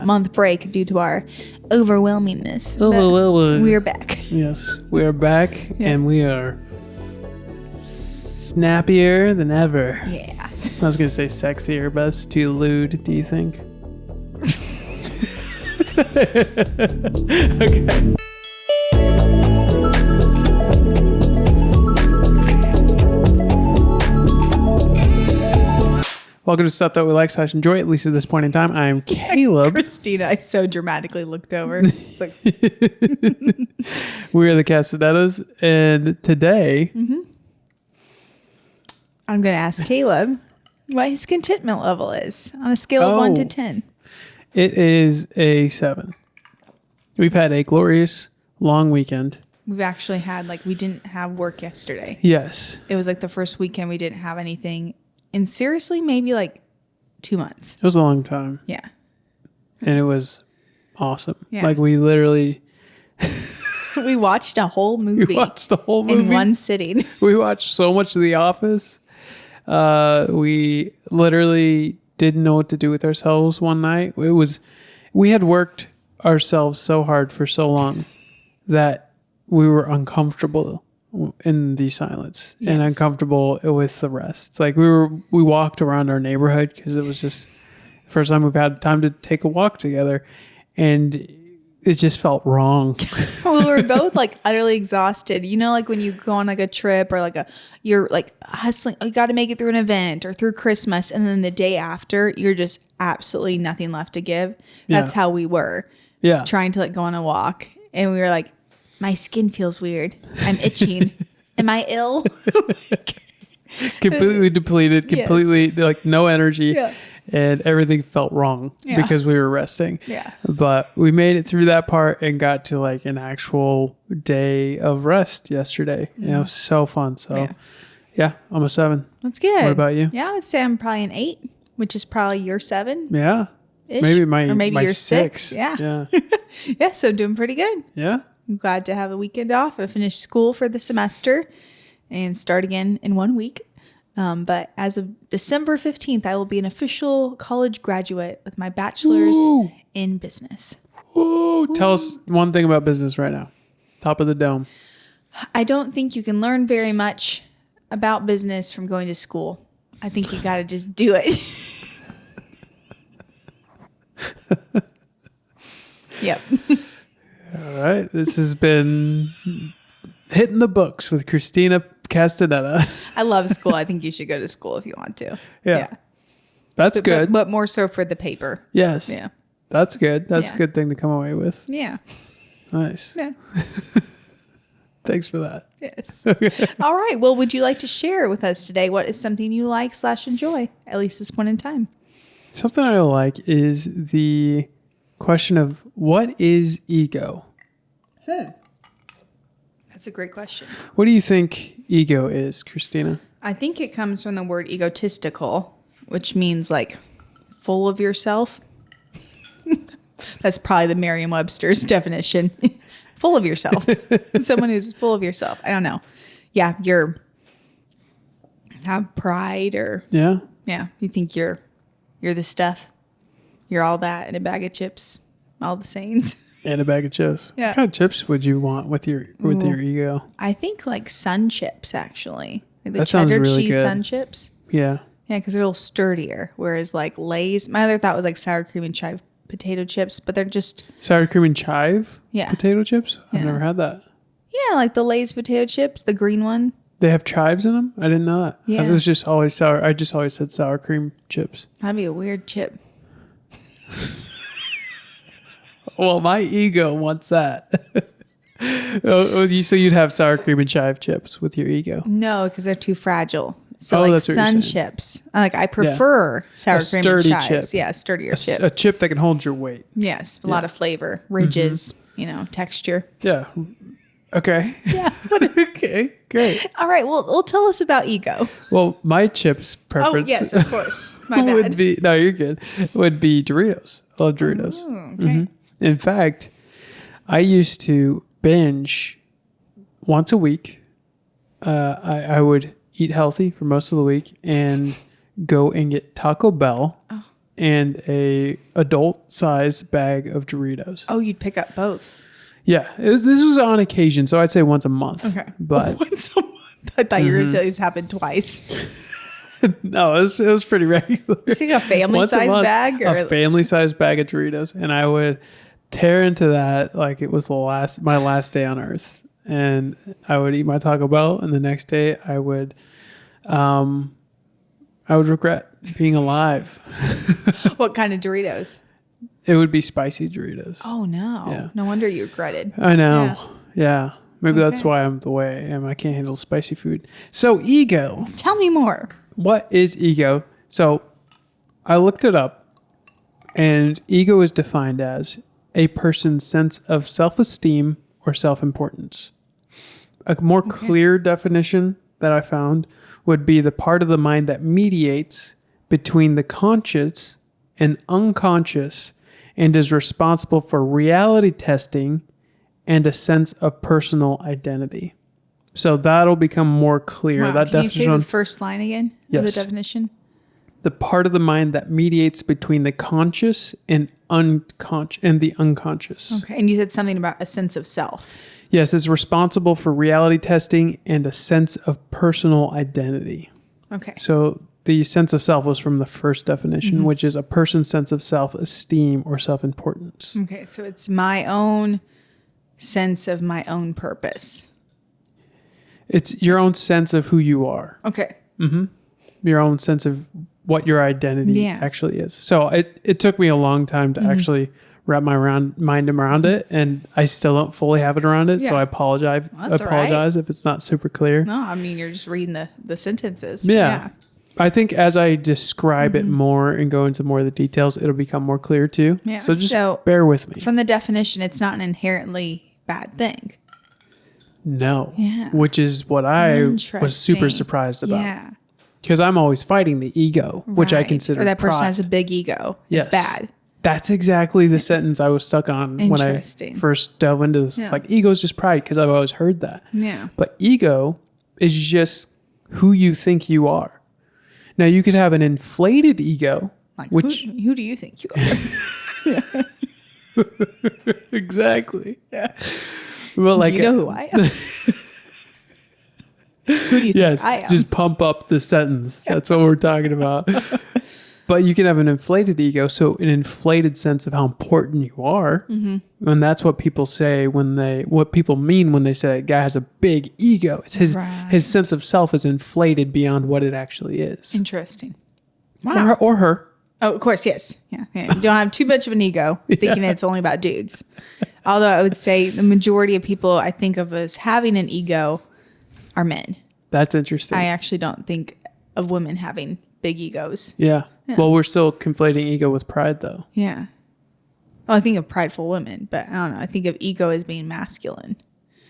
month break due to our overwhelmingness. Overwhelming. We're back. Yes, we are back, and we are snappier than ever. Yeah. I was gonna say sexier, but that's too lewd. Do you think? Okay. Welcome to Stuff That We Like / Enjoy, at least at this point in time. I'm Caleb. Christina, I so dramatically looked over. It's like, We are the Castanettas, and today I'm going to ask Caleb what his contentment level is on a scale of 1 to 10. It is a 7. We've had a glorious long weekend. We've actually had, we didn't have work yesterday. Yes. It was the first weekend we didn't have anything. And seriously, maybe 2 months. It was a long time. Yeah. And it was awesome. Yeah. We literally... We watched a whole movie. We watched the whole movie. In one sitting. We watched so much of The Office. We literally didn't know what to do with ourselves one night. We had worked ourselves so hard for so long that we were uncomfortable in the silence and uncomfortable with the rest. We walked around our neighborhood because it was just the first time we've had time to take a walk together, and it just felt wrong. We were both utterly exhausted. You know, when you go on a trip or you're hustling, you got to make it through an event or through Christmas, and then the day after you're just absolutely nothing left to give. That's how we were. Yeah, trying to go on a walk, and we were my skin feels weird. I'm itching. Am I ill? Completely depleted, completely no energy. Yeah. And everything felt wrong because we were resting. Yeah. But we made it through that part and got to an actual day of rest yesterday. Mm. And it was so fun. So yeah, I'm a 7. That's good. What about you? Yeah, I would say I'm probably an 8, which is probably your 7. Yeah. Ish. Maybe my your 6. Yeah. Yeah, so doing pretty good. Yeah. I'm glad to have the weekend off. I finished school for the semester and start again in 1 week. But as of December 15th, I will be an official college graduate with my bachelor's in business. Ooh. Tell us one thing about business right now. Top of the dome. I don't think you can learn very much about business from going to school. I think you got to just do it. Yep. All right. This has been Hitting the Books with Christina Castanetta. I love school. I think you should go to school if you want to. Yeah. That's good. But more so for the paper. Yes. Yeah. That's good. That's a good thing to come away with. Yeah. Nice. Yeah. Thanks for that. Yes. All right. Well, would you like to share with us today what is something you like / enjoy, at least this point in time? Something I like is the question of what is ego? That's a great question. What do you think ego is, Christina? I think it comes from the word egotistical, which means full of yourself. That's probably the Merriam-Webster's definition. Full of yourself. Someone who's full of yourself. I don't know. Yeah, have pride or you think you're the stuff. You're all that in a bag of chips. All the sayings. And a bag of chips. Yeah. What kind of chips would you want with your ego? I think Sun Chips, actually. The that sounds cheddar really cheese good. Sun Chips. Yeah. Yeah, because they're a little sturdier. Whereas Lay's, my other thought was sour cream and chive potato chips, but they're just... Sour cream and chive potato chips? I've Yeah. never had that. Yeah, the Lay's potato chips, the green one. They have chives in them? I didn't know that. Yeah. It was just always sour. I just always said sour cream chips. That'd be a weird chip. Well, my ego wants that. So you'd have sour cream and chive chips with your ego? No, because they're too fragile. So that's what you're Sun saying. Chips. I prefer sour cream and sturdy chives. chip. Yeah, sturdier chip. A chip that can hold your weight. Yes, a lot of flavor, ridges, texture. Yeah. Okay. Yeah. Okay, great. All right. Well, tell us about ego. Well, my chips preference. Oh, yes, of course. My bad. would be you're good. Would be Doritos. I love Doritos. Oh, okay. In fact, I used to binge once a week. I would eat healthy for most of the week and go and get Taco Bell and a adult size bag of Doritos. Oh, you'd pick up both. Yeah, this was on occasion, so I'd say once a month. Okay. But Once a month. I thought you were going to say this happened twice. no, it was pretty regular. Is it a family Once a size month, bag? a family size bag of Doritos, and I would tear into that like it was my last day on earth. And I would eat my Taco Bell, and the next day I would regret being alive. What kind of Doritos? It would be spicy Doritos. Oh, no. Yeah. No wonder you regretted. I know. Yeah. Maybe that's Okay. why I'm the way I am. I can't handle spicy food. So ego. Tell me more. What is ego? So I looked it up, and ego is defined as a person's sense of self-esteem or self-importance. A more clear definition that I found would be the part of the mind that mediates between the conscious and unconscious and is responsible for reality testing and a sense of personal identity. So that'll become more clear. Wow. That Can you say definition, the first line again? Yes. Of the definition? the part of the mind that mediates between the conscious and the unconscious. Okay. And you said something about a sense of self. Yes, it's responsible for reality testing and a sense of personal identity. Okay. So the sense of self was from the first definition, which is a person's sense of self-esteem or self-importance. Okay. So it's my own sense of my own purpose. It's your own sense of who you are, Okay. your own sense of what your identity actually is. So it took me a long time to actually wrap my mind around it, and I still don't fully have it around it. So Yeah. I apologize. That's all right. Apologize if it's not super clear. No, I mean, you're just reading the sentences. Yeah. I think as I describe it more and go into more of the details, it'll become more clear too. Yeah. So just So, bear with me. From the definition, it's not an inherently bad thing. No. Yeah. Which is what I was super Interesting. surprised about. Yeah. Because I'm always fighting the ego, which I Right. consider Or that person pride. has a big ego. Yes. It's bad. That's exactly the sentence I was stuck on when I Interesting. first dove into this. It's Yeah. like ego is just pride because I've always heard that. Yeah. But ego is just who you think you are. Now you could have an inflated ego, Like, which who do you think you are? exactly. Yeah. Well, like do you know who I am? Who do you think yes, I am? just pump up the sentence. That's what we're talking about. But you can have an inflated ego, so an inflated sense of how important you are, and that's what people say what people mean when they say that guy has a big ego. It's his sense of self is inflated beyond what it actually is, Interesting. Wow. or her. Oh, of course, yes. Yeah. You don't have too much of an ego thinking it's only about dudes. Although I would say the majority of people I think of as having an ego are men. That's interesting. I actually don't think of women having big egos. Yeah. Well, we're still conflating ego with pride, though. Yeah. Well, I think of prideful women, but I don't know. I think of ego as being masculine.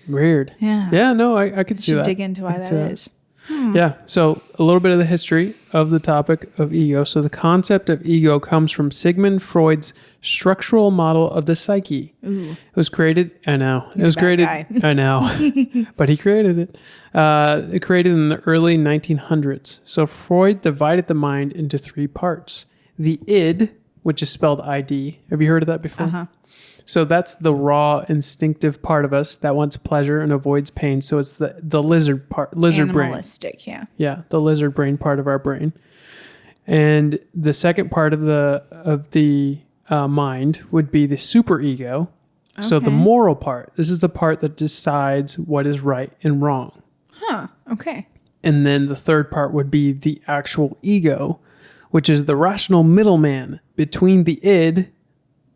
Weird. Yeah. Yeah. No, I could see Should that. dig into why that is. Yeah. So a little bit of the history of the topic of ego. So the concept of ego comes from Sigmund Freud's structural model of the psyche. Ooh. It was created. I know. He's it was a bad created. guy. I know. But he created it. It created in the early 1900s. So Freud divided the mind into three parts. The id, which is spelled ID. Have you heard of that before? Uh-huh. So that's the raw, instinctive part of us that wants pleasure and avoids pain. So it's the lizard brain. Animalistic, yeah. Yeah, the lizard brain part of our brain. And the second part of the mind would be the superego. So the Okay. moral part. This is the part that decides what is right and wrong. Huh. Okay. And then the third part would be the actual ego, which is the rational middleman between the id,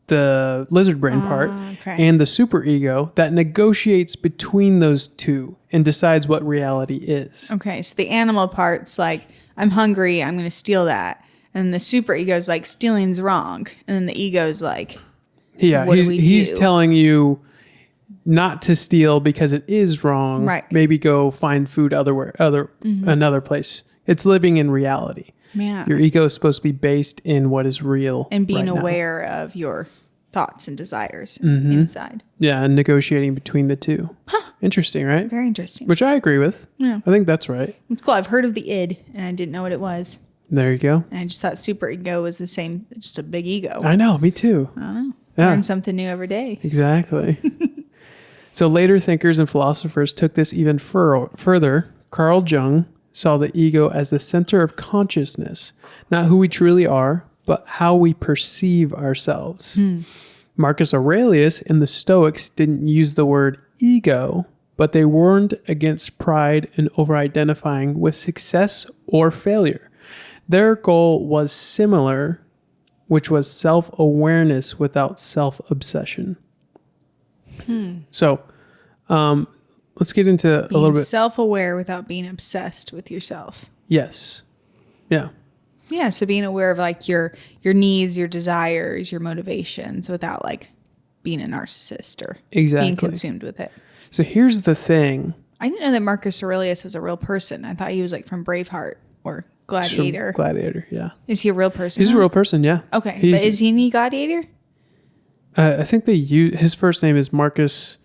the lizard brain part, okay. and the superego that negotiates between those two and decides what reality is. Okay. So the animal part's like, I'm hungry, I'm going to steal that. And the super ego's like, stealing's wrong. And then the ego's like, Yeah, what do we he's do? telling you not to steal because it is wrong. Right. Maybe go find food another place. It's living in reality. yeah. Your ego is supposed to be based in what is real And being right now. aware of your thoughts and desires inside. Yeah, and negotiating between the two. Interesting, right? Very interesting. Which I agree with. Yeah. I think that's right. It's cool. I've heard of the id and I didn't know what it was. There you go. And I just thought superego was the same, just a big ego. I know, me too. I don't know. Yeah. Learn something new every day. Exactly. So later thinkers and philosophers took this even further. Carl Jung saw the ego as the center of consciousness, not who we truly are, but how we perceive ourselves. Marcus Aurelius and the Stoics didn't use the word ego, but they warned against pride and over-identifying with success or failure. Their goal was similar, which was self-awareness without self-obsession. So, let's get into a little bit. Self-aware without being obsessed with yourself. Yes. Yeah. Yeah, so being aware of like your needs, your desires, your motivations without like being a narcissist or Exactly. being consumed with it. So here's the thing. I didn't know that Marcus Aurelius was a real person. I thought he was like from Braveheart or Gladiator. Gladiator, yeah. Is he a real person? He's a real person, yeah. Okay, but is he any gladiator? I think they use his first name is Marcus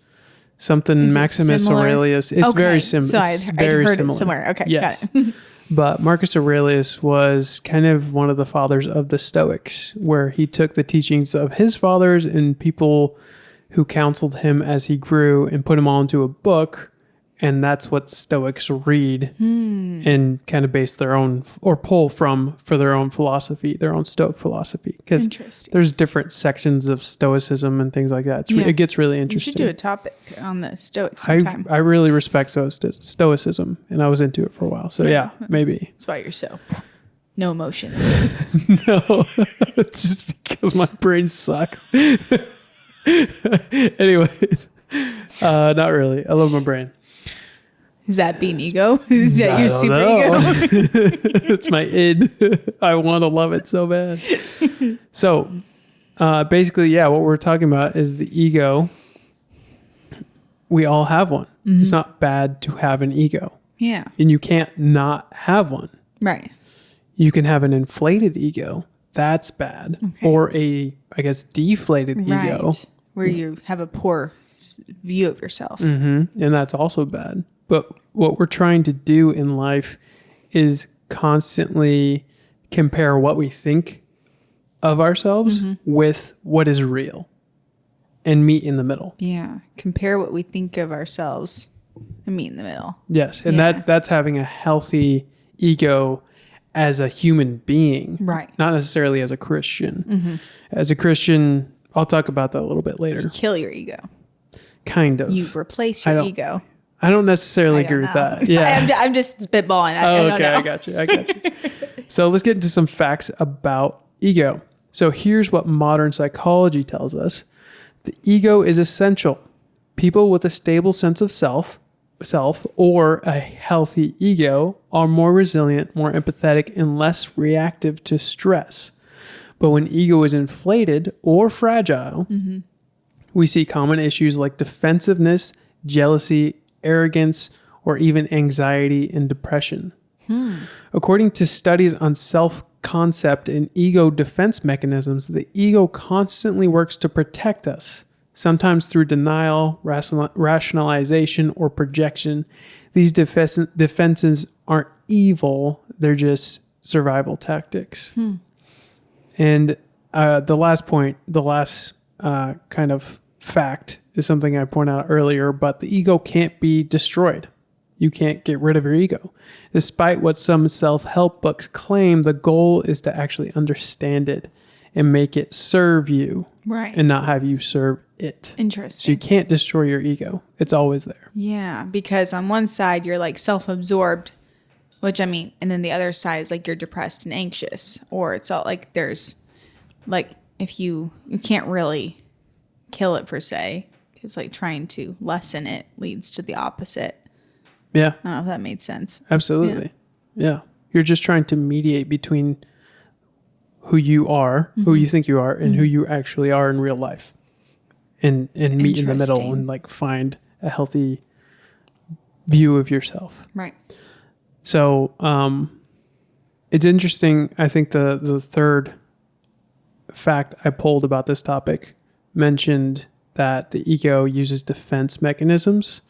something Is it Maximus similar? Aurelius. It's Okay, very similar. so I'd heard it somewhere. Okay, yes. got it. But Marcus Aurelius was kind of one of the fathers of the Stoics, where he took the teachings of his fathers and people who counseled him as he grew and put them all into a book. And that's what Stoics read and kind of base their own or pull from for their own philosophy, their own Stoic philosophy. Because Interesting. there's different sections of Stoicism and things like that. It gets really We interesting. should do a topic on the Stoics sometime. I really respect Stoicism, and I was into it for a while. So yeah, maybe. That's why you're so no emotions. No, it's just because my brain sucks. Anyways, not really. I love my brain. Is that being ego? Is that your super ego? It's my id. I want to love it so bad. So basically, yeah, what we're talking about is the ego. We all have one. It's not bad to have an ego. Yeah. And you can't not have one. Right. You can have an inflated ego. That's bad. Okay. Or a, I guess, deflated ego. Right. Where you have a poor view of yourself. And that's also bad. But what we're trying to do in life is constantly compare what we think of ourselves with what is real and meet in the middle. Yeah. Compare what we think of ourselves and meet in the middle. Yes. And Yeah. that's having a healthy ego as a human being. Right. Not necessarily as a Christian. As a Christian, I'll talk about that a little bit later. Kill your ego. Kind of. You replace your ego. I don't necessarily I don't agree with know. that. Yeah. I'm just spitballing. I don't Okay, know. I got you. So let's get into some facts about ego. So here's what modern psychology tells us. The ego is essential. People with a stable sense of self or a healthy ego are more resilient, more empathetic, and less reactive to stress. But when ego is inflated or fragile, we see common issues like defensiveness, jealousy, arrogance, or even anxiety and depression. According to studies on self-concept and ego defense mechanisms, the ego constantly works to protect us, sometimes through denial, rationalization, or projection. These defenses aren't evil, they're just survival tactics. And the last kind of fact is something I pointed out earlier, but the ego can't be destroyed. You can't get rid of your ego. Despite what some self-help books claim, the goal is to actually understand it and make it serve you, Right. and not have you serve it. So Interesting. you can't destroy your ego. It's always there. Yeah, because on one side you're like self-absorbed, which I mean, and then the other side is like you're depressed and anxious, or it's all like there's like if you can't really kill it per se, because like trying to lessen it leads to the opposite. Yeah, I don't know if that made sense. absolutely. Yeah. You're just trying to mediate between who you are, who you think you are, and who you actually are in real life. And meet in the middle Interesting. and like find a healthy view of yourself. Right. So it's interesting. I think the third fact I pulled about this topic mentioned that the ego uses defense mechanisms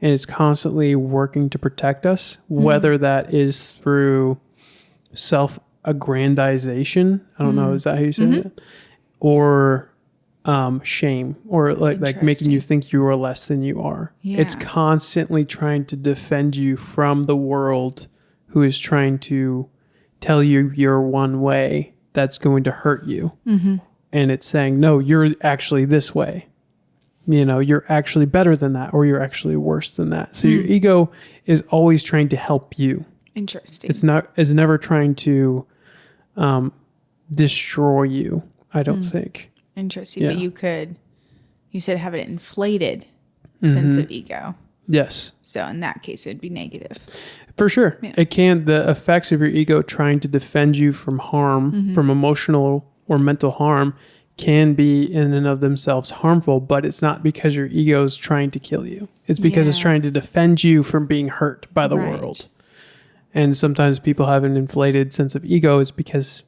and is constantly working to protect us, whether that is through aggrandization. I don't know. Is that how you say it? Or shame, or like making you think you are less than you are. Yeah. It's constantly trying to defend you from the world who is trying to tell you you're one way that's going to hurt you. And it's saying, no, you're actually this way. You know, you're actually better than that, or you're actually worse than that. So your ego is always trying to help you. Interesting. It's never trying to destroy you, I don't think. Interesting. Yeah. But you said have an inflated sense of ego. Yes. So in that case, it would be negative. For sure. Yeah. The effects of your ego trying to defend you from harm, from emotional or mental harm, can be in and of themselves harmful, but it's not because your ego is trying to kill you. It's because it's trying to defend you from being hurt by the world. And sometimes people have an inflated sense of ego is because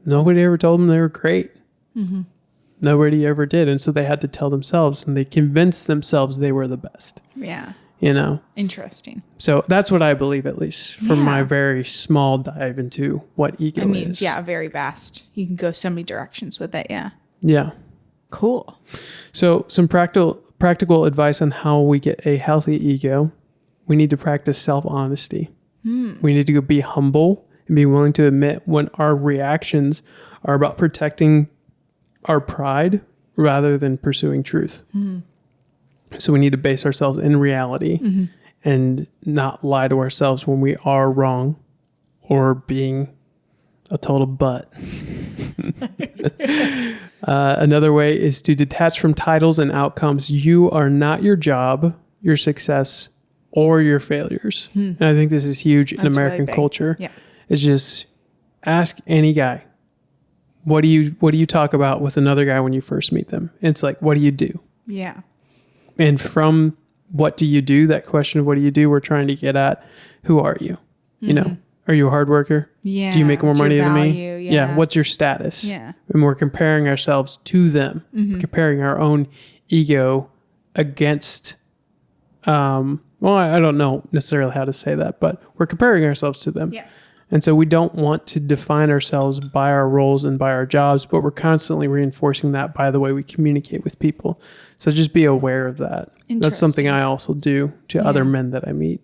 nobody ever told them they were great. Nobody ever did. And so they had to tell themselves, and they convinced themselves they were the best. Yeah. You know? Interesting. So that's what I believe, at least from my very small dive into what ego is. Yeah, very vast. You can go so many directions with it. Yeah. Yeah. Cool. So some practical advice on how we get a healthy ego. We need to practice self-honesty. We need to be humble and be willing to admit when our reactions are about protecting our pride rather than pursuing truth. So we need to base ourselves in reality and not lie to ourselves when we are wrong or being a total butt. Another way is to detach from titles and outcomes. You are not your job, your success, or your failures. And I think this is huge in American culture. Yeah. It's just ask any guy, what do you talk about with another guy when you first meet them? It's like, what do you do? Yeah. And from what do you do, that question of what do you do, we're trying to get at, who are you? You know, are you a hard worker? Yeah. Do you make more What's money your than me? value? Yeah. What's your status? Yeah. And we're comparing ourselves to them, comparing our own ego against, well, I don't know necessarily how to say that, but we're comparing ourselves to them. Yeah. And so we don't want to define ourselves by our roles and by our jobs, but we're constantly reinforcing that by the way we communicate with people. So just be aware of that. That's something I also do to other men that I meet.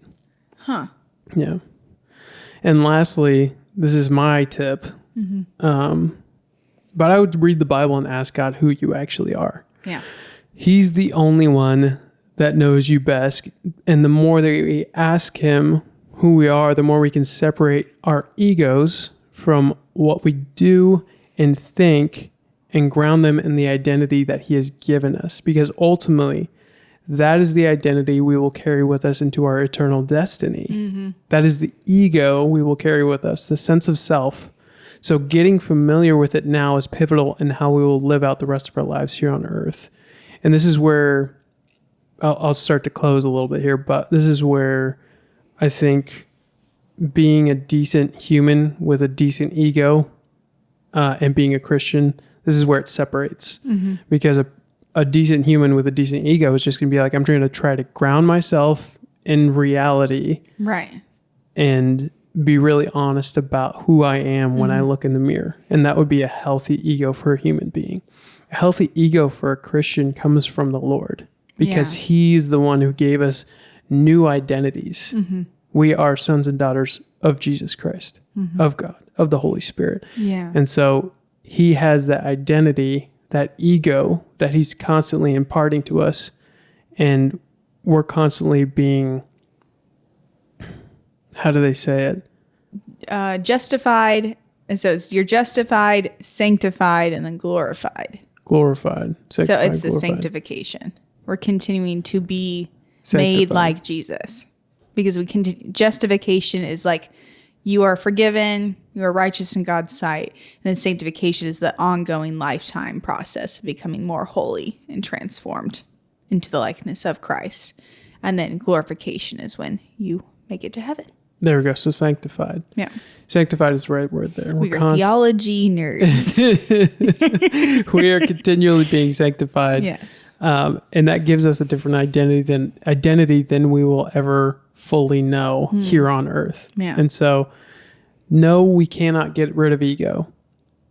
Huh. Yeah. And lastly, this is my tip. But I would read the Bible and ask God who you actually are. Yeah. He's the only one that knows you best. And the more that we ask him who we are, the more we can separate our egos from what we do and think and ground them in the identity that he has given us. Because ultimately, that is the identity we will carry with us into our eternal destiny. That is the ego we will carry with us, the sense of self. So getting familiar with it now is pivotal in how we will live out the rest of our lives here on earth. And this is where I'll start to close a little bit here, but this is where I think being a decent human with a decent ego and being a Christian, this is where it separates. Because a decent human with a decent ego is just going to be like, I'm trying to try to ground myself in reality. Right. And be really honest about who I am when I look in the mirror. And that would be a healthy ego for a human being. A healthy ego for a Christian comes from the Lord because he's the one who gave us new identities. We are sons and daughters of Jesus Christ, of God, of the Holy Spirit. Yeah. And so he has that identity, that ego that he's constantly imparting to us. And we're constantly being, how do they say it? Justified. And so you're justified, sanctified, and then glorified. Glorified. So it's the glorified. sanctification. We're continuing to be Sanctified. made like Jesus. Because justification is like you are forgiven, you are righteous in God's sight. And then sanctification is the ongoing lifetime process of becoming more holy and transformed into the likeness of Christ. And then glorification is when you make it to heaven. There we go. So sanctified. Yeah. Sanctified is the right word there. We are theology nerds. We are continually being sanctified. Yes. And that gives us a different identity than we will ever fully know here on earth. Yeah. And so no, we cannot get rid of ego,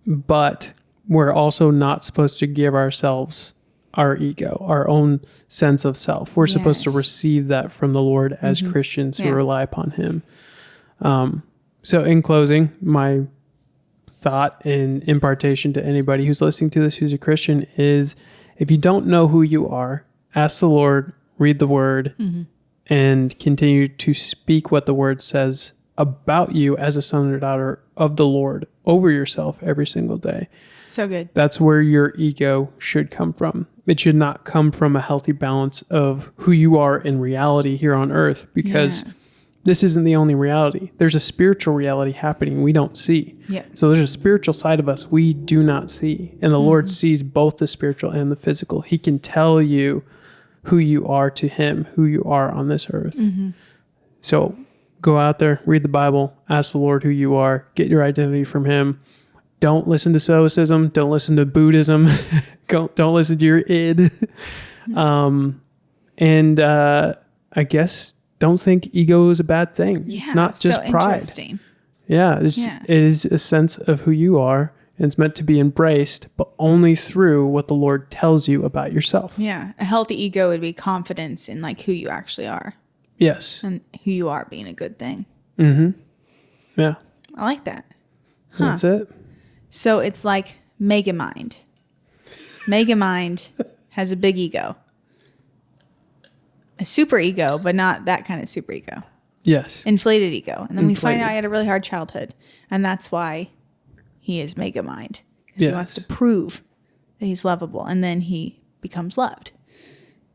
but we're also not supposed to give ourselves our ego, our own sense of self. We're supposed to receive that from the Lord as Christians who rely upon him. So in closing, my thought and impartation to anybody who's listening to this who's a Christian is, if you don't know who you are, ask the Lord, read the word, and continue to speak what the word says about you as a son or daughter of the Lord over yourself every single day. So good. That's where your ego should come from. It should not come from a healthy balance of who you are in reality here on earth, because this isn't the only reality. There's a spiritual reality happening we don't see. Yeah. So there's a spiritual side of us we do not see. And the Lord sees both the spiritual and the physical. He can tell you who you are to him, who you are on this earth. So go out there, read the Bible, ask the Lord who you are, get your identity from him. Don't listen to Stoicism. Don't listen to Buddhism. Don't listen to your id. I guess don't think ego is a bad thing. It's not just so pride. Interesting. It is a sense of who you are, and it's meant to be embraced, but only through what the Lord tells you about yourself. Yeah. A healthy ego would be confidence in like who you actually are. Yes. And who you are being a good thing. Yeah. I like that. That's it. So it's like Megamind. Megamind has a big ego. A super ego, but not that kind of super ego. Yes. Inflated ego. And then we find out he had a really hard childhood. And that's why he is Megamind. Because he wants to prove that he's lovable. And then he becomes loved.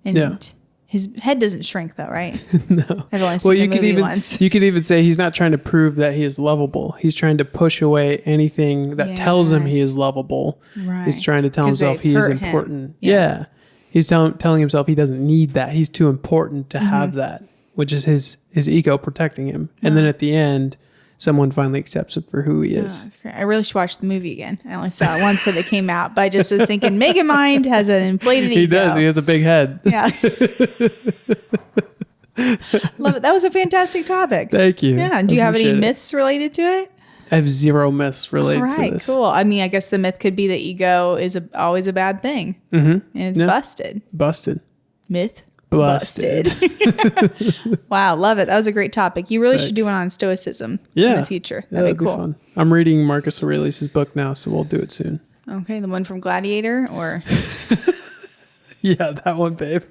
And his head doesn't shrink though, right? No. I've only seen the movie once. You could even say he's not trying to prove that he is lovable. He's trying to push away anything that tells him he is lovable. Right. He's trying to tell himself he is important. Yeah. He's telling himself he doesn't need that. He's too important to have that, which is his ego protecting him. And then at the end, someone finally accepts him for who he is. That's great. I really should watch the movie again. I only saw it once that it came out, but I just was thinking Megamind has an inflated ego. He does. He has a big head. Yeah. Love it. That was a fantastic topic. Thank you. Yeah. Do you have any myths related to it? I have zero myths related to this. Cool. I mean, I guess the myth could be that ego is always a bad thing. And it's busted. Busted. Myth. Busted. Wow. Love it. That was a great topic. You really should do one on Stoicism in the future. That'd be cool. Fun. I'm reading Marcus Aurelius' book now, so we'll do it soon. Okay. The one from Gladiator or? Yeah, that one, babe.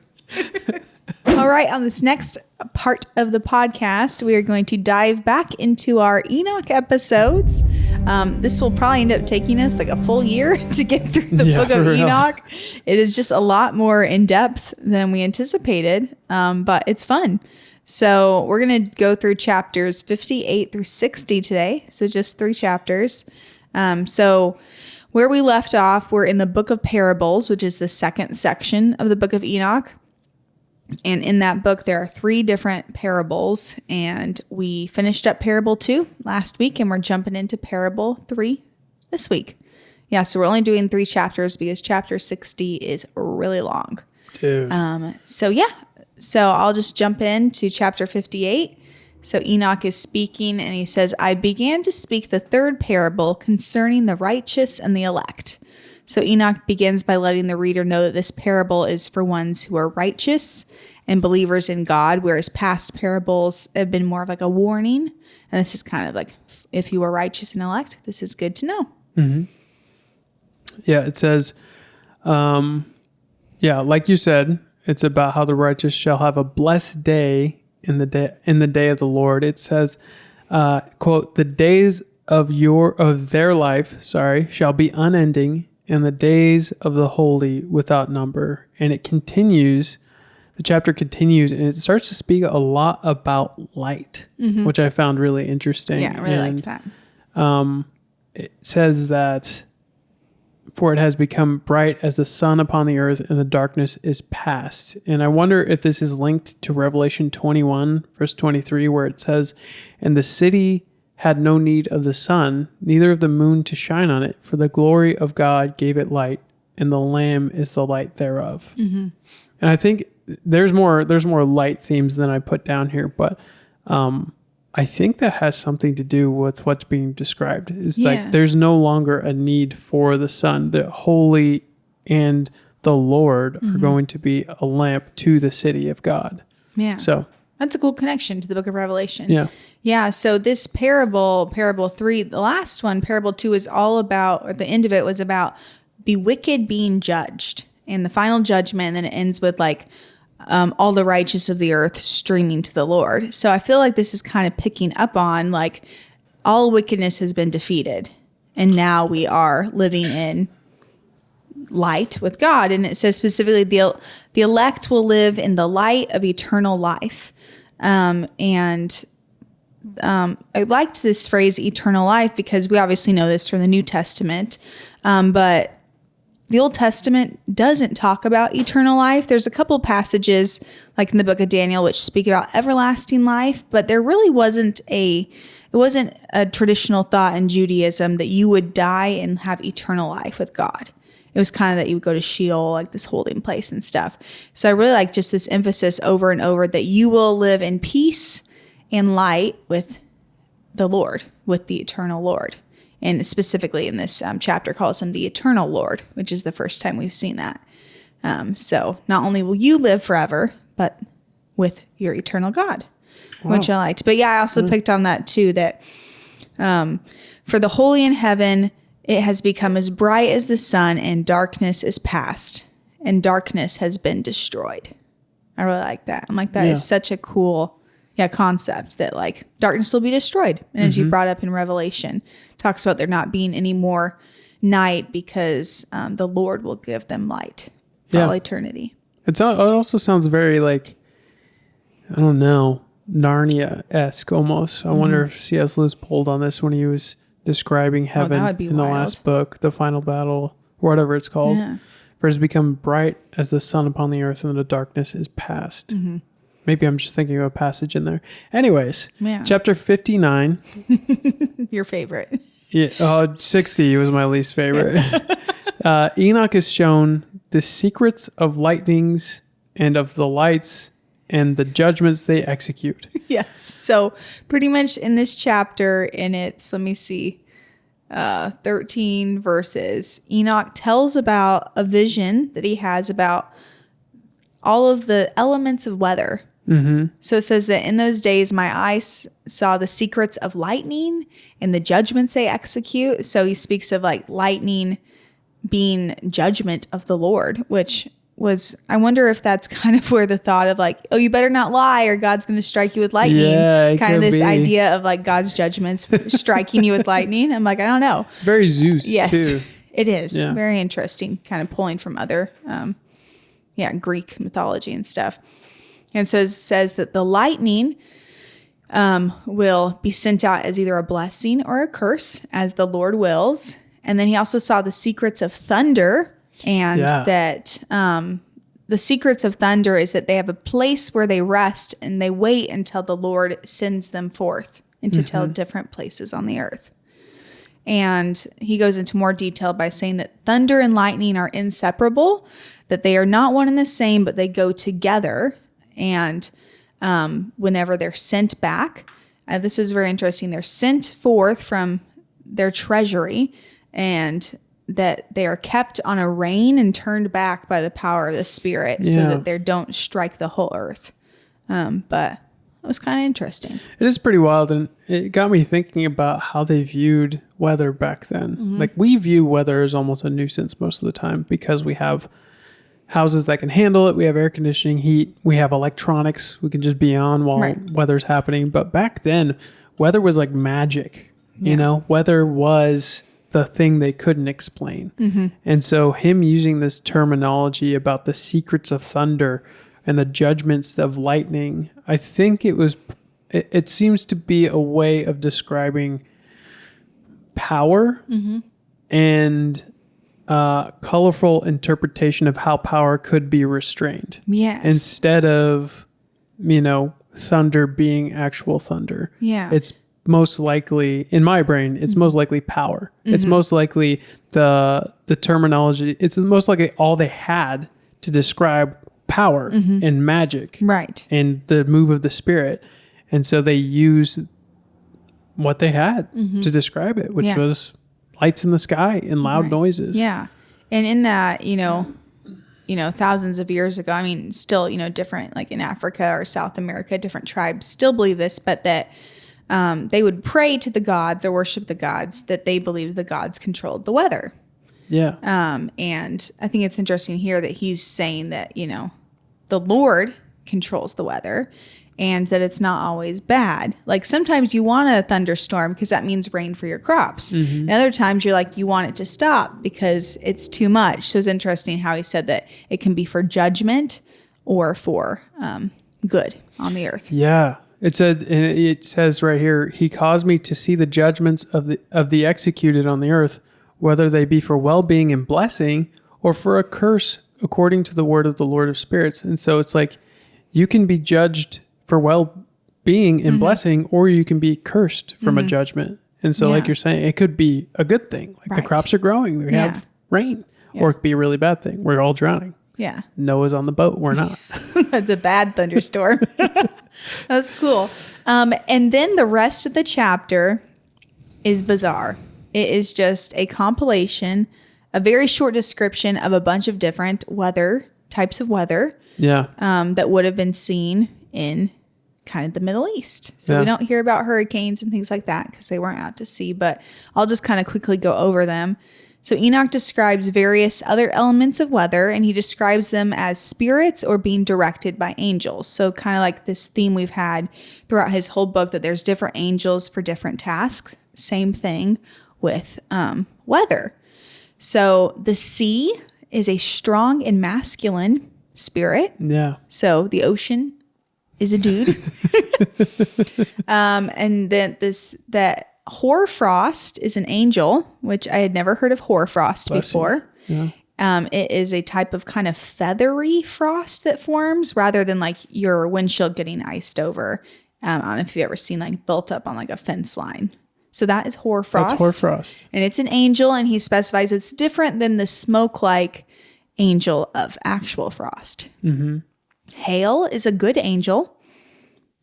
All right, on this next part of the podcast, we are going to dive back into our Enoch episodes. This will probably end up taking us like a full year to get through the Book of Enoch. It is just a lot more in depth than we anticipated, but it's fun. So we're going to go through chapters 58 through 60 today. So just 3 chapters. So where we left off, we're in the Book of Parables, which is the second section of the Book of Enoch. And in that book, there are 3 different parables, and we finished up parable 2 last week, and we're jumping into parable 3 this week. Yeah, so we're only doing 3 chapters because chapter 60 is really long. Dude. So I'll just jump into chapter 58. So Enoch is speaking, and he says, I began to speak the 3rd parable concerning the righteous and the elect. So Enoch begins by letting the reader know that this parable is for ones who are righteous and believers in God, whereas past parables have been more of like a warning. And this is kind of like, if you are righteous and elect, this is good to know. Mm-hmm. Yeah, it says, like you said, it's about how the righteous shall have a blessed day in the day of the Lord. It says, quote, the days of their life, shall be unending, and the days of the holy without number. And it continues, the chapter continues, and it starts to speak a lot about light, which I found really interesting. Yeah, I really liked that. It says that, for it has become bright as the sun upon the earth, and the darkness is past. And I wonder if this is linked to Revelation 21, verse 23, where it says, and the city had no need of the sun, neither of the moon to shine on it, for the glory of God gave it light, and the Lamb is the light thereof. And I think there's more light themes than I put down here, but I think that has something to do with what's being described. It's Yeah. like there's no longer a need for the sun. The holy and the Lord are going to be a lamp to the city of God. Yeah. So That's a cool connection to the book of Revelation. yeah. Yeah. So this parable 3, the last one, parable 2, is all about, or the end of it was about the wicked being judged and the final judgment. And then it ends with like all the righteous of the earth streaming to the Lord. So I feel like this is kind of picking up on like all wickedness has been defeated. And now we are living in light with God. And it says specifically the elect will live in the light of eternal life. I liked this phrase eternal life because we obviously know this from the New Testament. But the Old Testament doesn't talk about eternal life. There's a couple passages like in the book of Daniel, which speak about everlasting life, but there really wasn't a traditional thought in Judaism that you would die and have eternal life with God. It was kind of that you would go to Sheol, like this holding place and stuff. So I really like just this emphasis over and over that you will live in peace and light with the Lord, with the eternal Lord. And specifically in this chapter calls him the eternal Lord, which is the first time we've seen that. So not only will you live forever, but with your eternal God, which I liked. But yeah, I also picked on that too, that for the holy in heaven, it has become as bright as the sun, and darkness is past, and darkness has been destroyed. I really like that. I'm like, that is such a cool concept that like darkness will be destroyed. And as you brought up in Revelation, talks about there not being any more night because the Lord will give them light for all eternity. It also sounds very like, I don't know, Narnia-esque almost. I wonder if C.S. Lewis pulled on this when he was describing heaven in the last book, the final battle, or whatever it's called. Yeah. For it has become bright as the sun upon the earth, and the darkness is past. Maybe I'm just thinking of a passage in there. Anyways, chapter 59. Your favorite. Yeah, 60 was my least favorite. Enoch is shown the secrets of lightnings and of the lights and the judgments they execute. Yes. So pretty much in this chapter, in its, 13 verses, Enoch tells about a vision that he has about all of the elements of weather. So it says that in those days, my eyes saw the secrets of lightning and the judgments they execute. So he speaks of like lightning being judgment of the Lord, which was, I wonder if that's kind of where the thought of like, oh, you better not lie or God's going to strike you with lightning. Yeah, kind of this idea of like God's judgments striking you with lightning. I'm like, I don't know. It's very Zeus too. It is. Yeah. Very interesting, kind of pulling from other, Greek mythology and stuff. And so it says that the lightning will be sent out as either a blessing or a curse, as the Lord wills. And then he also saw the secrets of thunder, and that the secrets of thunder is that they have a place where they rest and they wait until the Lord sends them forth into tell different places on the earth. And he goes into more detail by saying that thunder and lightning are inseparable, that they are not one and the same, but they go together. And whenever they're sent back, this is very interesting. They're sent forth from their treasury, and that they are kept on a rein and turned back by the power of the Spirit, so that they don't strike the whole earth. But it was kind of interesting. It is pretty wild, and it got me thinking about how they viewed weather back then. Like, we view weather as almost a nuisance most of the time because we have houses that can handle it. We have air conditioning, heat. We have electronics we can just be on while weather's happening. But back then, weather was like magic. You know, weather was the thing they couldn't explain. And so him using this terminology about the secrets of thunder and the judgments of lightning, I think it seems to be a way of describing power and colorful interpretation of how power could be restrained. Yes. Instead of, thunder being actual thunder. Yeah. It's most likely, in my brain, it's most likely power. It's most likely the terminology. It's most likely all they had to describe power and magic. Right. And the move of the Spirit. And so they use what they had to describe it, which Yeah. was lights in the sky and loud noises. Yeah. And in that, thousands of years ago, I mean, still, different, like in Africa or South America, different tribes still believe this, but that they would pray to the gods or worship the gods, that they believed the gods controlled the weather. Yeah. And I think it's interesting here that he's saying that, the Lord controls the weather and that it's not always bad. Like sometimes you want a thunderstorm because that means rain for your crops. And other times you're like, you want it to stop because it's too much. So it's interesting how he said that it can be for judgment or for good on the earth. Yeah. It says right here, he caused me to see the judgments of the executed on the earth, whether they be for well-being and blessing or for a curse, according to the word of the Lord of spirits. And so it's like you can be judged for well-being and blessing, or you can be cursed from a judgment. And so like you're saying, it could be a good thing. Like the crops are growing. We have rain. Or it could be a really bad thing. We're all drowning. Yeah. Noah's on the boat. We're not. That's a bad thunderstorm. That's cool. And then the rest of the chapter is bizarre. It is just a compilation, a very short description of a bunch of different types of weather that would have been seen in kind of the Middle East. So we don't hear about hurricanes and things like that because they weren't out to sea, but I'll just kind of quickly go over them. So Enoch describes various other elements of weather, and he describes them as spirits or being directed by angels. So kind of like this theme we've had throughout his whole book, that there's different angels for different tasks. Same thing with weather. So the sea is a strong and masculine spirit. Yeah. So the ocean is a dude. And then that hoarfrost is an angel, which I had never heard of hoarfrost before. Yeah. It is a type of kind of feathery frost that forms rather than like your windshield getting iced over. I don't know if you've ever seen like built up on like a fence line. So that is hoarfrost. That's hoarfrost. And it's an angel, and he specifies it's different than the smoke-like angel of actual frost. Mm-hmm. Hail is a good angel.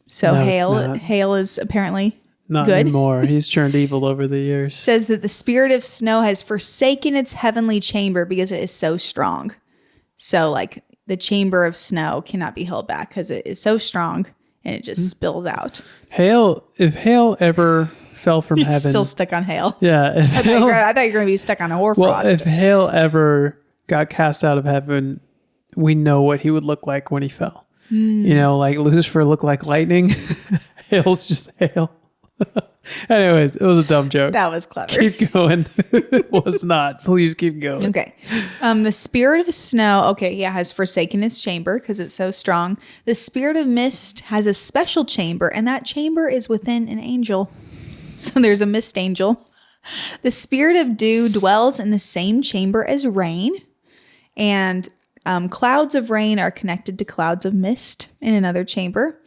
So no, hail is apparently not good. Anymore. He's turned evil over the years. Says that the spirit of snow has forsaken its heavenly chamber because it is so strong. So like the chamber of snow cannot be held back because it is so strong and it just spills out. If hail ever fell from heaven. Still stuck on hail. Yeah. I thought you were going to be stuck on a hoarfrost. Well, if hail ever got cast out of heaven, we know what he would look like when he fell. Like Lucifer looked like lightning. Hail's just hail. Anyways, it was a dumb joke. That was clever. Keep going. It was not. Please keep going. Okay. The spirit of snow, has forsaken its chamber because it's so strong. The spirit of mist has a special chamber, and that chamber is within an angel. So there's a mist angel. The spirit of dew dwells in the same chamber as rain, and clouds of rain are connected to clouds of mist in another chamber.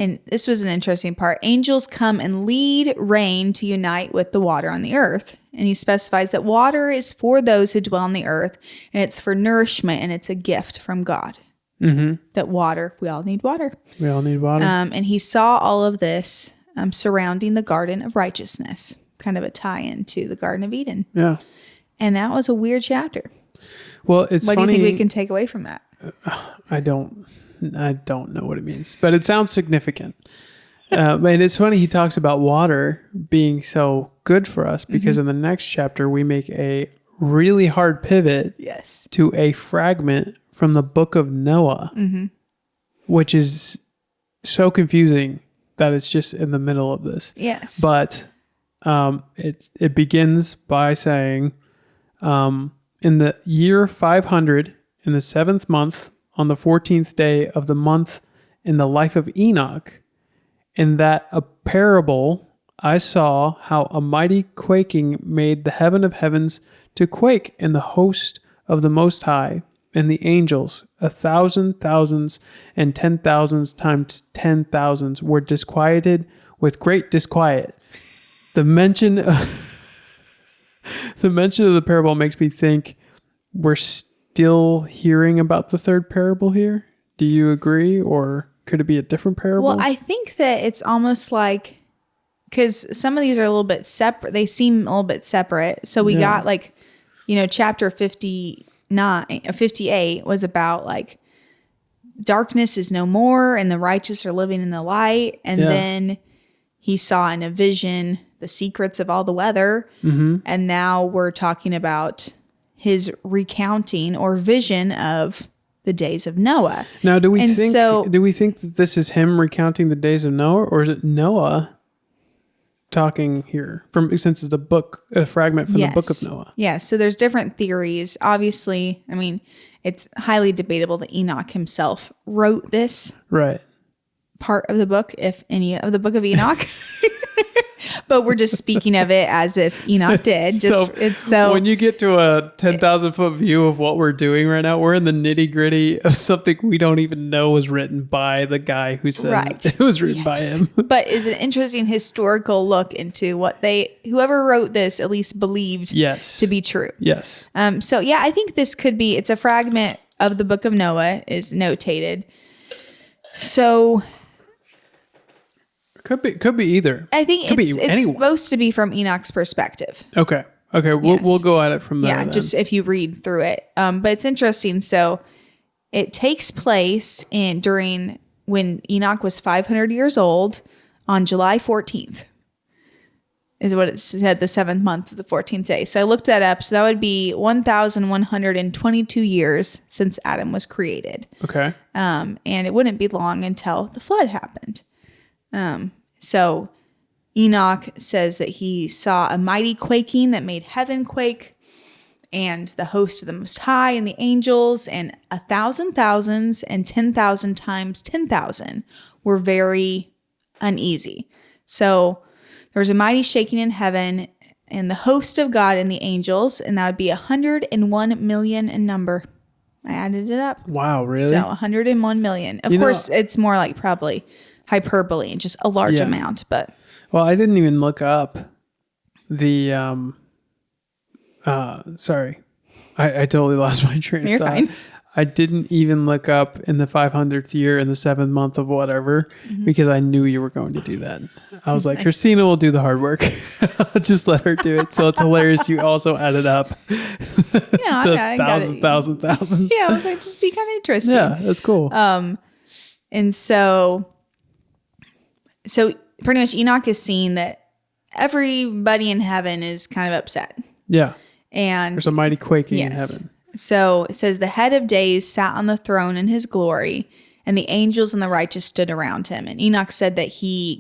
And this was an interesting part. Angels come and lead rain to unite with the water on the earth. And he specifies that water is for those who dwell on the earth, and it's for nourishment, and it's a gift from God. Mm-hmm. That water, we all need water. We all need water. And he saw all of this surrounding the Garden of Righteousness, kind of a tie-in to the Garden of Eden. Yeah. And that was a weird chapter. Well, it's funny. What do you think we can take away from that? I don't know what it means, but it sounds significant. But it's funny. He talks about water being so good for us because in the next chapter, we make a really hard pivot to a fragment from the Book of Noah, which is so confusing that it's just in the middle of this. Yes. But it begins by saying, in the year 500, in the 7th month, on the 14th day of the month, in the life of Enoch, in that a parable I saw how a mighty quaking made the heaven of heavens to quake, and the host of the Most High, and the angels, 1,000 thousands and 10,000s times 10,000s, were disquieted with great disquiet. The mention of the parable makes me think we're still hearing about the third parable here. Do you agree, or could it be a different parable? Well, I think that it's almost like because some of these are a little bit separate. They seem a little bit separate. So we got like, chapter 58 was about like darkness is no more and the righteous are living in the light. And then he saw in a vision the secrets of all the weather. And now we're talking about his recounting or vision of the days of Noah. Now, do we think that this is him recounting the days of Noah, or is it Noah talking here since it's a fragment from the Book of Noah? Yeah. So there's different theories. Obviously, I mean, it's highly debatable that Enoch himself wrote this part of the book, if any of the Book of Enoch. But we're just speaking of it as if Enoch did. It's so when you get to a 10,000 foot view of what we're doing right now, we're in the nitty gritty of something we don't even know was written by the guy who says it was written by him. But it's an interesting historical look into what whoever wrote this at least believed to be true. Yes. So yeah, I think this could be, it's a fragment of the Book of Noah is notated. So could be either. I think it's supposed to be from Enoch's perspective. Okay. We'll go at it from there. Yeah, then. Just if you read through it. But it's interesting. So it takes place during when Enoch was 500 years old on July 14th. Is what it said, the 7th month of the 14th day. So I looked that up. So that would be 1,122 years since Adam was created. Okay. And it wouldn't be long until the flood happened. So Enoch says that he saw a mighty quaking that made heaven quake, and the host of the Most High and the angels and 1,000 thousands and 10,000 times 10,000 were very uneasy. So there was a mighty shaking in heaven, and the host of God and the angels, and that would be 101 million in number. I added it up. Wow, really? So 101 million. Of course, it's more like probably hyperbole and just a large amount, but I didn't even look up the sorry, I totally lost my train of thought. You're fine. I didn't even look up in the 500th year in the 7th month of whatever, because I knew you were going to do that. I was like, Christina will do the hard work. Just let her do it. So it's hilarious. You also added up I got it. thousands. Yeah, I was like, just be kind of interesting. Yeah, that's cool. And so pretty much Enoch is seeing that everybody in heaven is kind of upset. Yeah. And there's a mighty quaking in heaven. So it says the head of days sat on the throne in his glory, and the angels and the righteous stood around him. And Enoch said that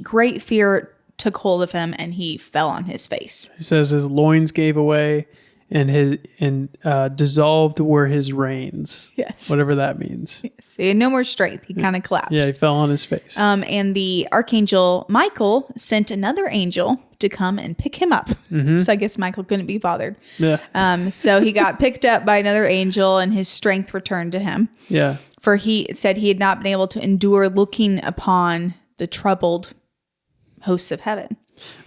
great fear took hold of him, and he fell on his face. He says his loins gave away, and dissolved were his reins. Yes. Whatever that means. Yes. He had no more strength. He kind of collapsed. Yeah, he fell on his face. And the archangel Michael sent another angel to come and pick him up. So I guess Michael couldn't be bothered. Yeah. So he got picked up by another angel, and his strength returned to him. Yeah. For he said he had not been able to endure looking upon the troubled hosts of heaven.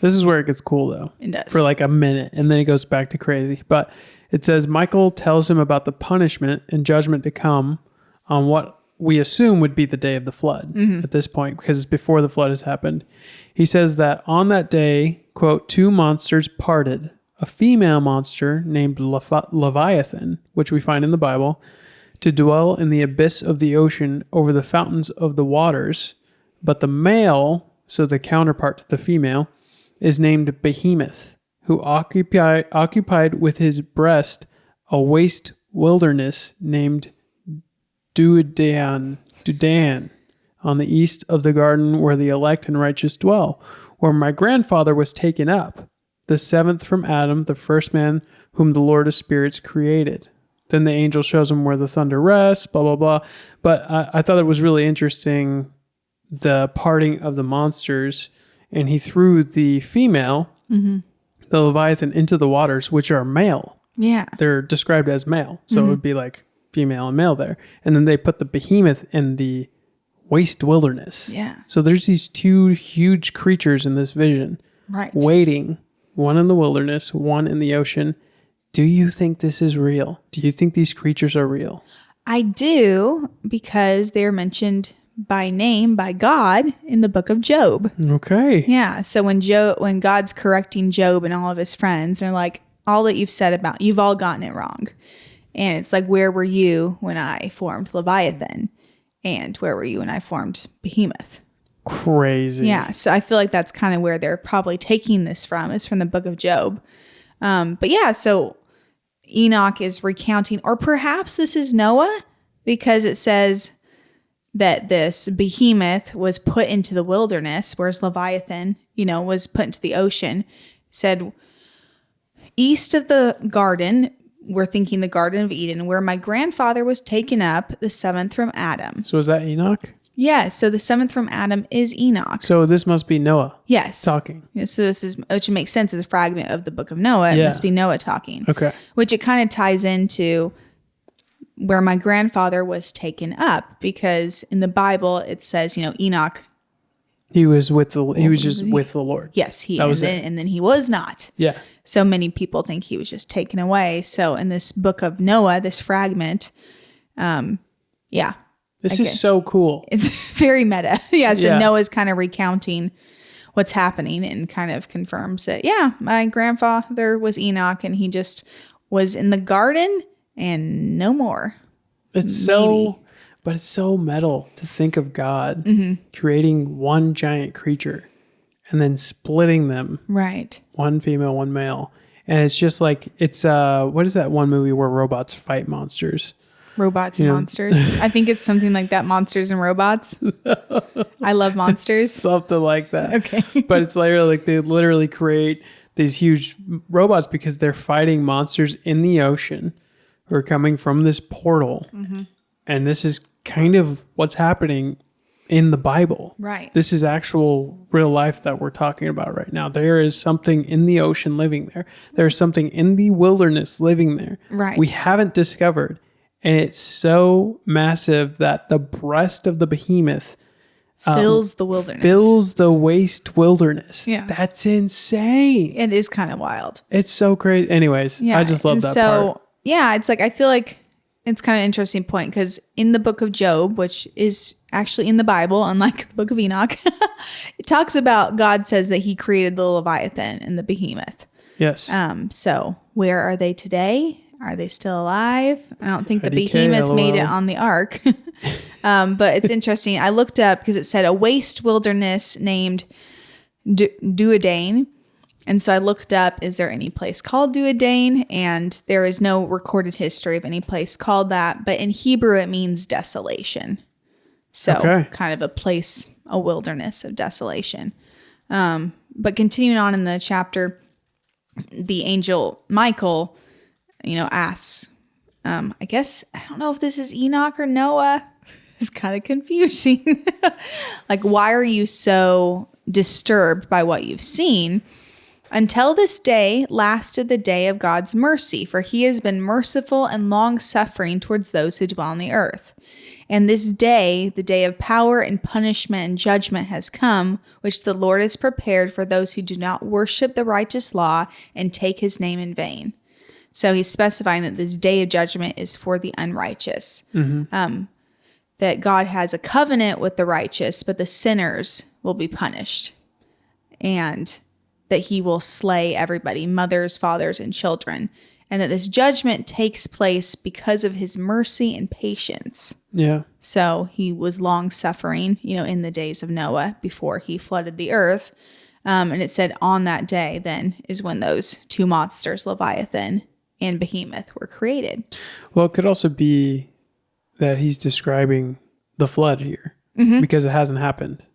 This is where it gets cool, though. It does. For like a minute, and then it goes back to crazy. But it says, Michael tells him about the punishment and judgment to come on what we assume would be the day of the flood at this point, because it's before the flood has happened. He says that on that day, quote, 2 monsters parted, a female monster named Leviathan, which we find in the Bible, to dwell in the abyss of the ocean over the fountains of the waters. But the male, so the counterpart to the female, is named Behemoth, who occupied with his breast a waste wilderness named Dudan on the east of the garden where the elect and righteous dwell, where my grandfather was taken up, the 7th from Adam, the first man whom the Lord of spirits created. Then the angel shows him where the thunder rests, blah, blah, blah. But I thought it was really interesting, the parting of the monsters, and he threw the female, the Leviathan, into the waters, which are male. Yeah. They're described as male. So it would be like female and male there. And then they put the behemoth in the waste wilderness. Yeah. So there's these 2 huge creatures in this vision. Right. Waiting. One in the wilderness, one in the ocean. Do you think this is real? Do you think these creatures are real? I do, because they're mentioned by name by God in the book of Job. Okay. Yeah. So when God's correcting Job and all of his friends, they're like, all that you've said about, you've all gotten it wrong. And it's like, where were you when I formed Leviathan? And where were you when I formed Behemoth? Crazy. Yeah. So I feel like that's kind of where they're probably taking this from, is from the book of Job. But yeah, so Enoch is recounting, or perhaps this is Noah, because it says that this behemoth was put into the wilderness, whereas Leviathan, was put into the ocean. Said, east of the garden, we're thinking the Garden of Eden, where my grandfather was taken up, the seventh from Adam. So is that Enoch? Yeah, so the seventh from Adam is Enoch. So this must be Noah. Yes. Talking. Yeah, so this is, which makes sense as a fragment of the book of Noah. It must be Noah talking. Okay. Which it kind of ties into where my grandfather was taken up, because in the Bible it says, Enoch. He was just with the Lord. Yes, and then he was not. Yeah. So many people think he was just taken away. So in this book of Noah, this fragment, This is so cool. It's very meta. So Noah's kind of recounting what's happening and kind of confirms that, my grandfather was Enoch and he just was in the garden and no more. But it's so metal to think of God creating one giant creature and then splitting them. Right. One female, one male. And it's just like, it's, what is that one movie where robots fight monsters? Robots and Monsters. I think it's something like that. Monsters and Robots. I love monsters. Something like that. Okay. But it's like they literally create these huge robots because they're fighting monsters in the ocean who are coming from this portal. Mm-hmm. And this is kind of what's happening in the Bible. Right. This is actual real life that we're talking about right now. There is something in the ocean living there. There's something in the wilderness living there. Right. We haven't discovered. And it's so massive that the breast of the behemoth fills the wilderness. Fills the waste wilderness. Yeah. That's insane. It is kind of wild. It's so crazy. Anyways, I just love that part. Yeah, it's like, I feel like it's kind of an interesting point, because in the book of Job, which is actually in the Bible, unlike the book of Enoch, it talks about, God says that he created the Leviathan and the behemoth. Yes. So where are they today? Are they still alive? I don't think the behemoth made it on the ark. But it's interesting. I looked up because it said a waste wilderness named Duodane. And so I looked up, is there any place called Duodane? And there is no recorded history of any place called that. But in Hebrew, it means desolation. So kind of a place, a wilderness of desolation. But continuing on in the chapter, the angel Michael, asks, I guess, I don't know if this is Enoch or Noah. It's kind of confusing. Like, why are you so disturbed by what you've seen? Until this day lasted the day of God's mercy, for he has been merciful and long-suffering towards those who dwell on the earth. And this day, the day of power and punishment and judgment has come, which the Lord has prepared for those who do not worship the righteous law and take his name in vain. So he's specifying that this day of judgment is for the unrighteous. Mm-hmm. That God has a covenant with the righteous, but the sinners will be punished. And that he will slay everybody, mothers, fathers, and children. And that this judgment takes place because of his mercy and patience. Yeah. So he was long suffering, in the days of Noah before he flooded the earth. And it said on that day then is when those two monsters, Leviathan and Behemoth, were created. Well, it could also be that he's describing the flood here because it hasn't happened.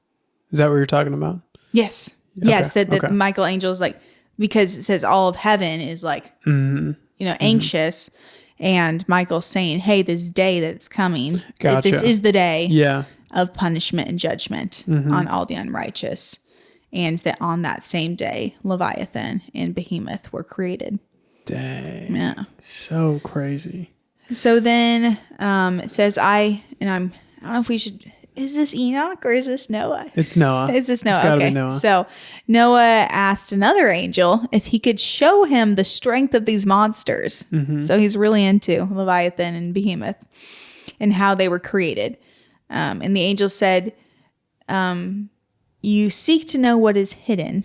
Is that what you're talking about? Yes. Okay. Yes. That Michael Angel is like, because it says all of heaven is like, anxious. And Michael's saying, hey, this day that it's coming, this is the day of punishment and judgment on all the unrighteous. And that on that same day, Leviathan and Behemoth were created. Dang. Yeah. So crazy. So then it says, I don't know if we should, is this Enoch or is this Noah? It's Noah. Is this Noah? It's gotta okay. be Noah. So Noah asked another angel if he could show him the strength of these monsters. Mm-hmm. So he's really into Leviathan and Behemoth and how they were created. And the angel said, you seek to know what is hidden,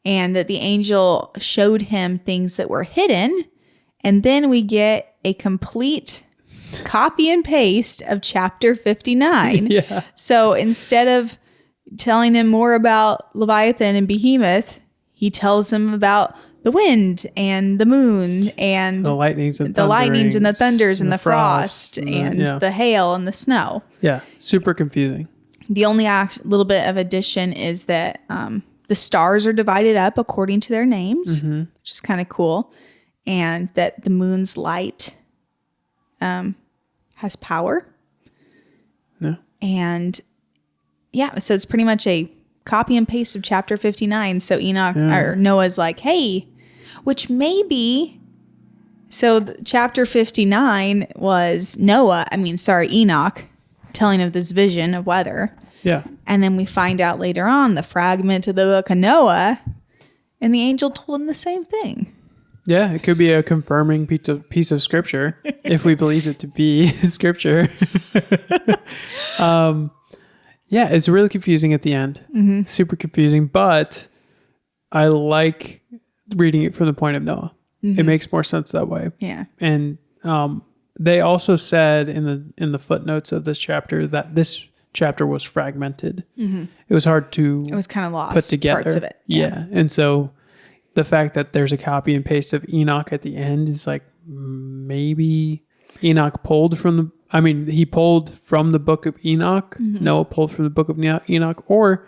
and that the angel showed him things that were hidden. And then we get a complete copy and paste of chapter 59. Yeah. So instead of telling him more about Leviathan and Behemoth, he tells him about the wind and the moon and The lightnings and the lightnings and the thunders and the frost and and the hail and the snow. Yeah. Super confusing. The only little bit of addition is that the stars are divided up according to their names, which is kind of cool. And that the moon's light has power. Yeah. And yeah, so it's pretty much a copy and paste of chapter 59. So Enoch or Noah's like, hey, which maybe, so chapter 59 was Enoch telling of this vision of weather. Yeah. And then we find out later on the fragment of the book of Noah, and the angel told him the same thing. Yeah, it could be a confirming piece of scripture if we believed it to be scripture. Yeah, it's really confusing at the end. Super confusing, but I like reading it from the point of Noah. It makes more sense that way. Yeah. And they also said in the footnotes of this chapter that this chapter was fragmented. It was hard to It was kind of lost put together. parts of it. Yeah. And so the fact that there's a copy and paste of Enoch at the end is like maybe Enoch pulled from he pulled from the Book of Enoch. Noah pulled from the Book of Enoch, or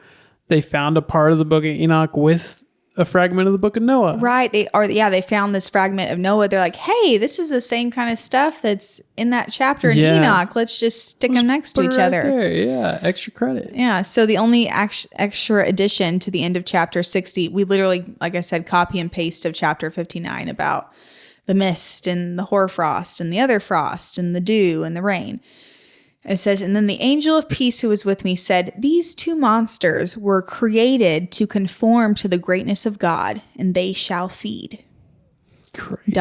they found a part of the Book of Enoch with a fragment of the Book of Noah. Right. They found this fragment of Noah. They're like, hey, this is the same kind of stuff that's in that chapter in Enoch. Let's just stick them next to each other. There. Yeah. Extra credit. Yeah. So the only extra addition to the end of chapter 60, we literally, like I said, copy and paste of chapter 59 about the mist and the hoarfrost and the other frost and the dew and the rain. It says, and then the angel of peace who was with me said, these two monsters were created to conform to the greatness of God, and they shall feed. Crazy. ...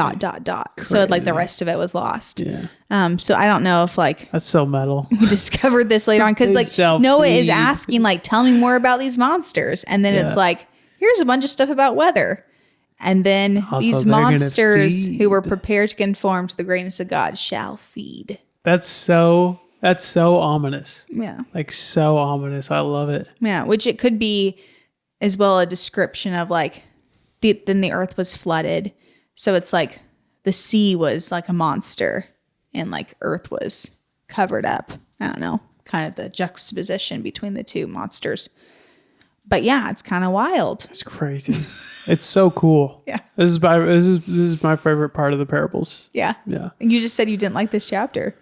So like the rest of it was lost. Yeah. So I don't know if like That's so metal. you discovered this later on, because They like shall Noah is feed. asking like, tell me more about these monsters. And then it's like, here's a bunch of stuff about weather. And then Also, these they're gonna monsters feed. who were prepared to conform to the greatness of God shall feed. That's so ominous. Yeah. Like so ominous. I love it. Yeah. Which it could be as well a description of like, then the earth was flooded. So it's like the sea was like a monster and like earth was covered up. I don't know. Kind of the juxtaposition between the two monsters. But yeah, it's kind of wild. It's crazy. It's so cool. Yeah. This is my favorite part of the parables. Yeah. Yeah. You just said you didn't like this chapter.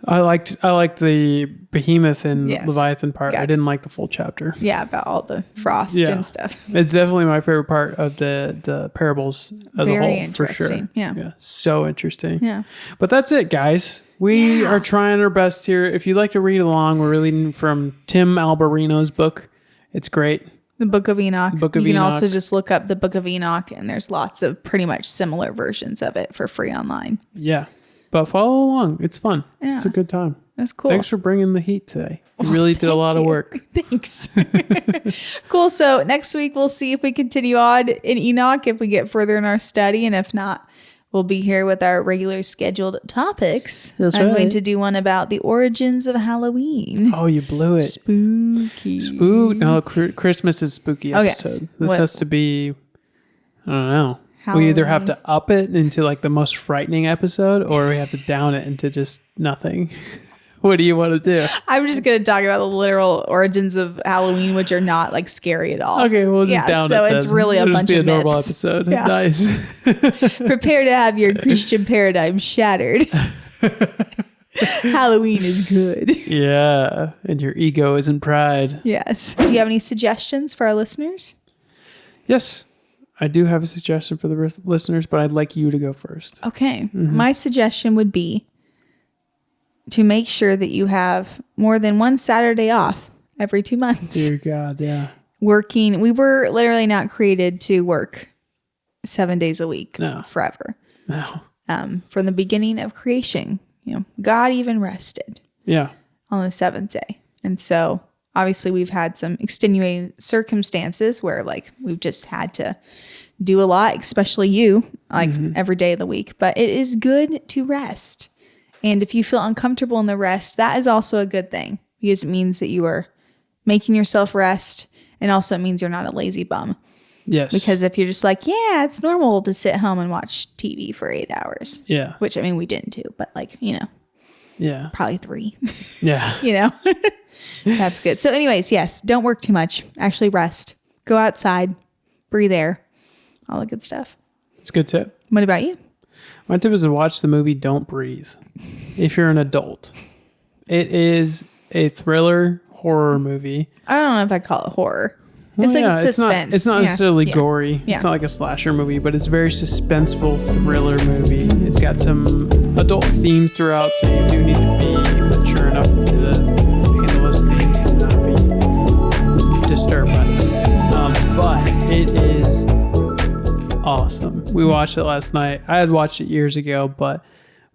I liked the Behemoth and Yes. Leviathan part. Got I it. didn't like the full chapter. Yeah, about all the frost Yeah. and stuff. It's definitely my favorite part of the parables as Very a whole, for interesting. sure. Yeah. So interesting. Yeah. But that's it, guys. We are trying our best here. If you'd like to read along, we're reading from Tim Alberino's book. It's great. The Book of Enoch. Book of you can Enoch. also just look up the Book of Enoch, and there's lots of pretty much similar versions of it for free online. Yeah. But follow along. It's fun. Yeah. It's a good time. That's cool. Thanks for bringing the heat today. You really did a lot of work. Thanks. Cool. So next week we'll see if we continue on in Enoch, if we get further in our study, and if not, we'll be here with our regular scheduled topics. That's I'm going right. to do one about the origins of Halloween. Oh, you blew it. Spooky. No, Christmas is spooky Okay. episode. This What- has to be, I don't know. We either have to up it into like the most frightening episode, or we have to down it into just nothing. What do you want to do? I'm just going to talk about the literal origins of Halloween, which are not like scary at all. Okay, we'll just down it. So it's then. really a It'll bunch just be of a normal myths. episode. Yeah. Nice. Prepare to have your Christian paradigm shattered. Halloween is good. Yeah, and your ego isn't pride. Yes. Do you have any suggestions for our listeners? Yes, I do have a suggestion for the listeners, but I'd like you to go first. Okay. My suggestion would be to make sure that you have more than one Saturday off every 2 months. Dear God, yeah. Working. We were literally not created to work 7 days a week forever. No. From the beginning of creation, God even rested. Yeah. on the seventh day. And so obviously we've had some extenuating circumstances where like we've just had to do a lot, especially you, like every day of the week. But it is good to rest. And if you feel uncomfortable in the rest, that is also a good thing because it means that you are making yourself rest. And also it means you're not a lazy bum. Yes. Because if you're just like, yeah, it's normal to sit home and watch TV for 8 hours. Yeah. Which, I mean, we didn't do, but like, you know. Yeah. Probably 3. Yeah. You know. That's good. So anyways, yes, don't work too much. Actually rest. Go outside. Breathe air. All the good stuff. It's a good tip. What about you? My tip is to watch the movie Don't Breathe if you're an adult. It is a thriller horror movie. I don't know if I call it horror. Well, It's like yeah, suspense. It's not necessarily gory. Yeah. It's not like a slasher movie, but it's a very suspenseful thriller movie. It's got some adult themes throughout, so you do need to be mature enough to handle those themes and not be disturbed by them. But it is awesome. We watched it last night. I had watched it years ago, but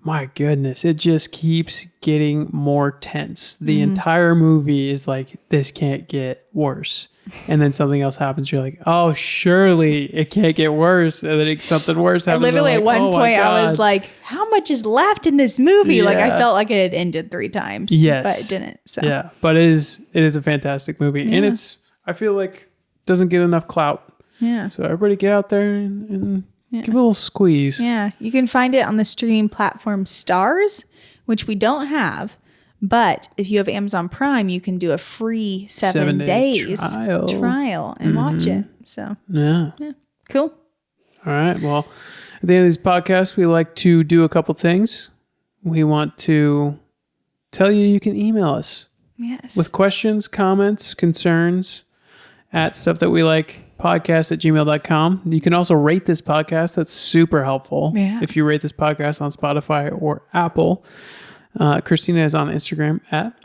my goodness, it just keeps getting more tense. The entire movie is like, this can't get worse. And then something else happens. You're like, oh, surely it can't get worse. And then something worse happens. Literally like, at one point I was like, how much is left in this movie? Yeah. Like I felt like it had ended 3 times. Yes. But it didn't. So yeah, but it is a fantastic movie. Yeah. And I feel like doesn't get enough clout. yeah. So everybody get out there and give it a little squeeze. Yeah. You can find it on the streaming platform Stars, which we don't have. But if you have Amazon Prime, you can do a free 7 days trial and watch it. So Yeah. cool. All right. Well, at the end of these podcasts, we like to do a couple things. We want to tell you can email us Yes. with questions, comments, concerns at stuffthatowelikepodcast@gmail.com. You can also rate this podcast. That's super helpful. Yeah. If you rate this podcast on Spotify or Apple. Christina is on Instagram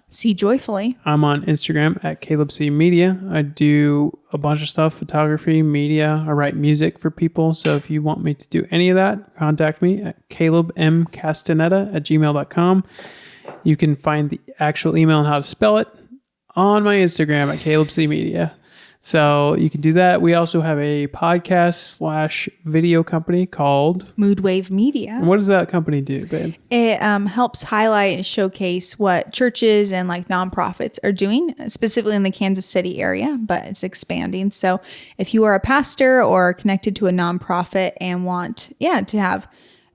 See joyfully. I'm on Instagram at Caleb C Media. I do a bunch of stuff, photography, media. I write music for people. So if you want me to do any of that, contact me at calebmcastaneda@gmail.com. You can find the actual email and how to spell it on my Instagram at Caleb C Media. So you can do that. We also have a podcast/video company called Mood Wave Media. What does that company do, babe? It helps highlight and showcase what churches and like nonprofits are doing, specifically in the Kansas City area, but it's expanding. So if you are a pastor or connected to a nonprofit and want, to have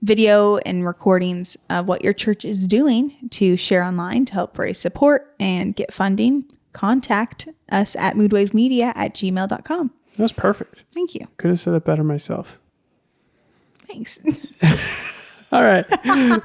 video and recordings of what your church is doing to share online to help raise support and get funding, contact us at moodwavemedia@gmail.com. That was perfect. Thank you. Could have said it better myself. Thanks. All right.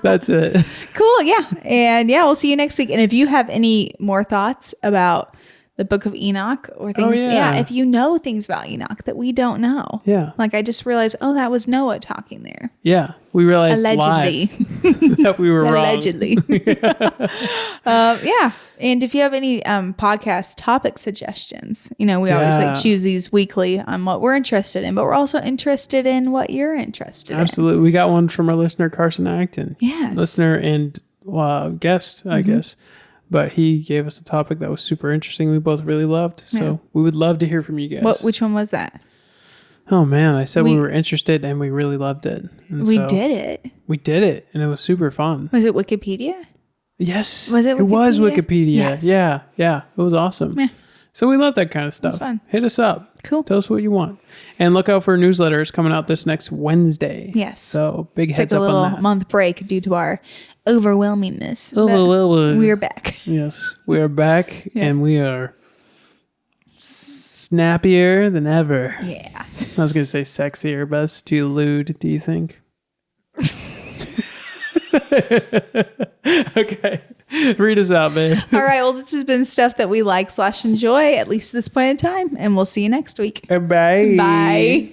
That's it. Cool. Yeah. And we'll see you next week. And if you have any more thoughts about the Book of Enoch or things, if you know things about Enoch that we don't know. Yeah. Like I just realized, that was Noah talking there. Yeah. We realized Allegedly. live that we were wrong. Allegedly. And if you have any podcast topic suggestions, we always choose these weekly on what we're interested in, but we're also interested in what you're interested in. Absolutely. We got one from our listener, Carson Acton. Yes. Listener and guest, I guess. But he gave us a topic that was super interesting. We both really loved. So we would love to hear from you guys. Which one was that? Oh, man. I said we were interested and we really loved it. And we did it. We did it. And it was super fun. Was it Wikipedia? Yes. Was it Wikipedia? It was Wikipedia. Yes. Yeah. Yeah. It was awesome. Yeah. So we love that kind of stuff. It's fun. Hit us up. Cool. Tell us what you want. And look out for newsletters coming out this next Wednesday. Yes. So big heads Took up a little on that. month break due to our overwhelmingness. But Overwhelming. we're back. Yes. We are back Yeah. and we are snappier than ever. Yeah. I was going to say sexier, but that's too lewd, do you think? Okay. Read us out, babe. All right. Well, this has been stuff that we like / enjoy, at least this point in time. And we'll see you next week. Bye. Bye.